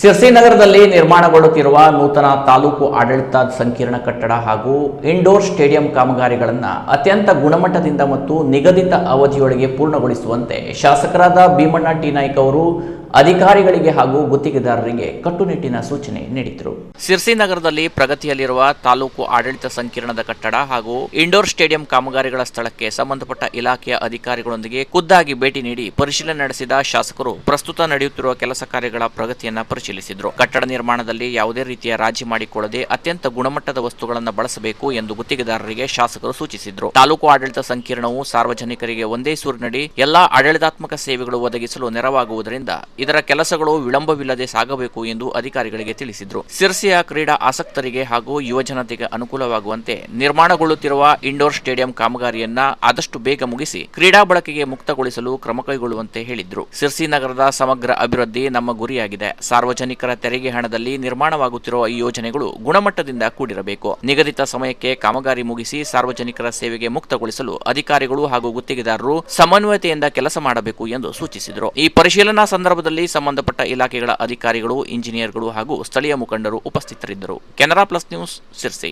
ಸಿರ್ಸಿ ನಗರದಲ್ಲಿ ನಿರ್ಮಾಣಗೊಳ್ಳುತ್ತಿರುವ ನೂತನ ತಾಲೂಕು ಆಡಳಿತ ಸಂಕೀರ್ಣ ಕಟ್ಟಡ ಹಾಗೂ ಇಂಡೋರ್ ಸ್ಟೇಡಿಯಂ ಕಾಮಗಾರಿಗಳನ್ನು ಅತ್ಯಂತ ಗುಣಮಟ್ಟದಿಂದ ಮತ್ತು ನಿಗದಿತ ಅವಧಿಯೊಳಗೆ ಪೂರ್ಣಗೊಳಿಸುವಂತೆ ಶಾಸಕರಾದ ಭೀಮಣ್ಣ ಟಿ ನಾಯ್ಕ ಅವರು ಅಧಿಕಾರಿಗಳಿಗೆ ಹಾಗೂ ಗುತ್ತಿಗೆದಾರರಿಗೆ ಕಟ್ಟುನಿಟ್ಟಿನ ಸೂಚನೆ ನೀಡಿದರು. ಸಿರ್ಸಿ ನಗರದಲ್ಲಿ ಪ್ರಗತಿಯಲ್ಲಿರುವ ತಾಲೂಕು ಆಡಳಿತ ಸಂಕೀರ್ಣದ ಕಟ್ಟಡ ಹಾಗೂ ಇಂಡೋರ್ ಸ್ಟೇಡಿಯಂ ಕಾಮಗಾರಿಗಳ ಸ್ಥಳಕ್ಕೆ ಸಂಬಂಧಪಟ್ಟ ಇಲಾಖೆಯ ಅಧಿಕಾರಿಗಳೊಂದಿಗೆ ಖುದ್ದಾಗಿ ಭೇಟಿ ನೀಡಿ ಪರಿಶೀಲನೆ ನಡೆಸಿದ ಶಾಸಕರು ಪ್ರಸ್ತುತ ನಡೆಯುತ್ತಿರುವ ಕೆಲಸ ಕಾರ್ಯಗಳ ಪ್ರಗತಿಯನ್ನ ಪರಿಶೀಲಿಸಿದರು. ಕಟ್ಟಡ ನಿರ್ಮಾಣದಲ್ಲಿ ಯಾವುದೇ ರೀತಿಯ ರಾಜಿ ಮಾಡಿಕೊಳ್ಳದೆ ಅತ್ಯಂತ ಗುಣಮಟ್ಟದ ವಸ್ತುಗಳನ್ನು ಬಳಸಬೇಕು ಎಂದು ಗುತ್ತಿಗೆದಾರರಿಗೆ ಶಾಸಕರು ಸೂಚಿಸಿದರು. ತಾಲೂಕು ಆಡಳಿತ ಸಂಕೀರ್ಣವು ಸಾರ್ವಜನಿಕರಿಗೆ ಒಂದೇ ಸೂರಿನಡಿ ಎಲ್ಲಾ ಆಡಳಿತಾತ್ಮಕ ಸೇವೆಗಳು ಒದಗಿಸಲು ನೆರವಾಗುವುದರಿಂದ ಇದರ ಕೆಲಸಗಳು ವಿಳಂಬವಿಲ್ಲದೆ ಸಾಗಬೇಕು ಎಂದು ಅಧಿಕಾರಿಗಳಿಗೆ ತಿಳಿಸಿದರು. ಸಿರ್ಸಿಯ ಕ್ರೀಡಾ ಆಸಕ್ತರಿಗೆ ಹಾಗೂ ಯುವಜನತೆಗೆ ಅನುಕೂಲವಾಗುವಂತೆ ನಿರ್ಮಾಣಗೊಳ್ಳುತ್ತಿರುವ ಇಂಡೋರ್ ಸ್ಟೇಡಿಯಂ ಕಾಮಗಾರಿಯನ್ನ ಆದಷ್ಟು ಬೇಗ ಮುಗಿಸಿ ಕ್ರೀಡಾ ಬಳಕೆಗೆ ಮುಕ್ತಗೊಳಿಸಲು ಕ್ರಮ ಕೈಗೊಳ್ಳುವಂತೆ ಹೇಳಿದ್ರು. ಸಿರ್ಸಿ ನಗರದ ಸಮಗ್ರ ಅಭಿವೃದ್ಧಿ ನಮ್ಮ ಗುರಿಯಾಗಿದೆ. ಸಾರ್ವಜನಿಕರ ತೆರಿಗೆ ಹಣದಲ್ಲಿ ನಿರ್ಮಾಣವಾಗುತ್ತಿರುವ ಈ ಯೋಜನೆಗಳು ಗುಣಮಟ್ಟದಿಂದ ಕೂಡಿರಬೇಕು. ನಿಗದಿತ ಸಮಯಕ್ಕೆ ಕಾಮಗಾರಿ ಮುಗಿಸಿ ಸಾರ್ವಜನಿಕರ ಸೇವೆಗೆ ಮುಕ್ತಗೊಳಿಸಲು ಅಧಿಕಾರಿಗಳು ಹಾಗೂ ಗುತ್ತಿಗೆದಾರರು ಸಮನ್ವಯತೆಯಿಂದ ಕೆಲಸ ಮಾಡಬೇಕು ಎಂದು ಸೂಚಿಸಿದರು. ಈ ಪರಿಶೀಲನಾ ಸಂದರ್ಭದಲ್ಲಿ ಸಂಬಂಧಪಟ್ಟ ಇಲಾಖೆಗಳ ಅಧಿಕಾರಿಗಳು, ಇಂಜಿನಿಯರ್ಗಳು ಹಾಗೂ ಸ್ಥಳೀಯ ಮುಖಂಡರು ಉಪಸ್ಥಿತರಿದ್ದರು. Canara plus news, Sirsi.